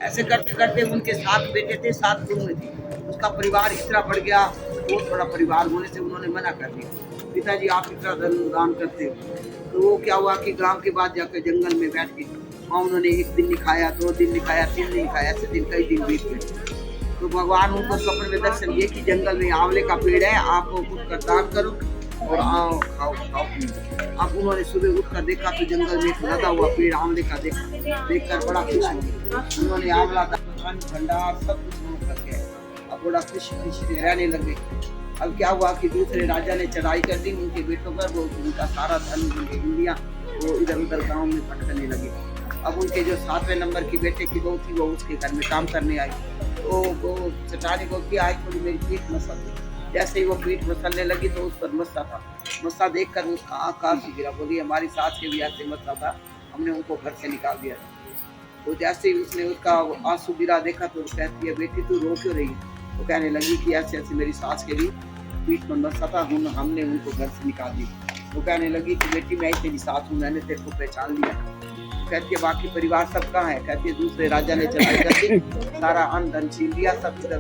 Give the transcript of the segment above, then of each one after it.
ऐसे करते करते उनके 7 बेटे थे, 7 बहुएँ थी। उसका परिवार इतना बढ़ गया, बहुत बड़ा परिवार होने से उन्होंने मना कर दिया। पिताजी आप इतना धन दान करते हो। तो वो क्या हुआ कि गाँव के बाद जाकर जंगल में बैठ के वहाँ उन्होंने 1 दिन नहीं खाया, 2 दिन नहीं खाया, 3 दिन नहीं खाया, ऐसे दिन कई दिन बीत गए। तो भगवान उनको स्वप्न में दर्शन दिए कि जंगल में आंवले का पेड़ है, आप उठकर दान करो और आओ खाओ खाओ पियो। अब उन्होंने सुबह उठकर देखा तो जंगल में एक लदा हुआ पेड़ आंवले का देखकर बड़ा खुश हो गए। उन्होंने आंवला दान भंडार सब कुछ उन्होंने करके अब बड़ा खुशी रहने लगे। अब क्या हुआ कि दूसरे राजा ने चढ़ाई कर दी उनके बेटों पर, वो उनका सारा धन उनके इंडिया वो इधर उधर गाँव में भटकने लगे। अब उनके जो 7वें नंबर की बेटे की बहू थी वो उसके घर में काम करने आई। तो वो चटाने को कि आज थोड़ी मेरी पीठ मसल दी। जैसे ही वो पीठ मसलने लगी तो उस पर मस्सा था। मस्सा देखकर वो आकाश से गिरा। बोली हमारी सास के भी ऐसे मस्सा था, हमने उनको घर से निकाल दिया। तो जैसे ही उसने उसका आंसू गिरा देखा तो कहती है बेटी तू रो क्यों रही है? तो कहने लगी कि ऐसे ऐसे मेरी सास के भी पीठ में मस्सा था, हमने उनको घर से निकाल दिया। तो कहने लगी कि बेटी मैं ही तेरी सास हूँ, मैंने तेरे को पहचान लिया। कहती है बाकी परिवार सब कहाँ है? कहती है दूसरे राजा ने चढ़ाई कर दी, सारा अन्न धन छीन लिया, सब इधर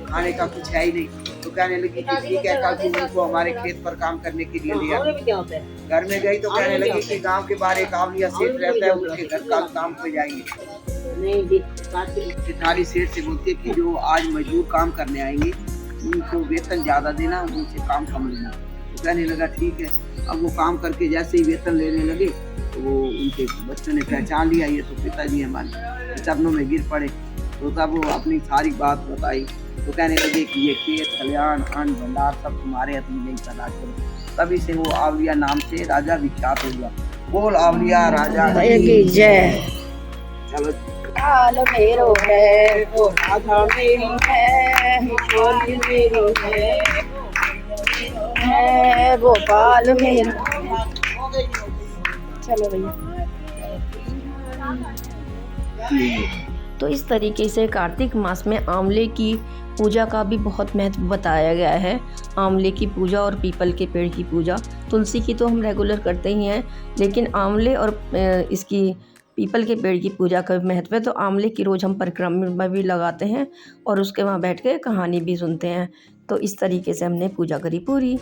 खाने का कुछ है ही नहीं। तो कहने लगी कि ठीक है कल तुम उनको हमारे खेत पर काम करने के लिए लिया। घर में गई तो कहने लगी कि गांव के बाहर एक आवलिया सेठ रहता है, उनके घर का काम पे जाएंगे। सिठारी सेठ से बोलती है कि जो आज मजदूर काम करने आएंगे उनको वेतन ज्यादा देना, उनसे काम कम लेना। तो कहने लगा ठीक है। अब वो काम करके जैसे ही वेतन लेने लगे तो वो उनके बच्चों ने पहचान लिया ये तो पिताजी हमारे, चरणों में गिर पड़े। तो तब वो अपनी सारी बात बताई। तो कहने लगे कि ये खेत खलिहान अन्न भंडार सब तुम्हारे, तुम यही तलाश करो। तभी से वो आवलिया नाम से राजा विख्यात हो गया। बोल आवलिया राजा की जय। चलो काल मेरो है वो राधा मेरी है, गोपाल मेरो है गोपाल मेरा। चलो भैया। तो इस तरीके से कार्तिक मास में आंवले की पूजा का भी बहुत महत्व बताया गया है। आंवले की पूजा और पीपल के पेड़ की पूजा, तुलसी की तो हम रेगुलर करते ही हैं, लेकिन आंवले और इसकी पीपल के पेड़ की पूजा का महत्व है। तो आंवले की रोज़ हम परिक्रमा भी लगाते हैं और उसके वहाँ बैठ के कहानी भी सुनते हैं। तो इस तरीके से हमने पूजा करी पूरी।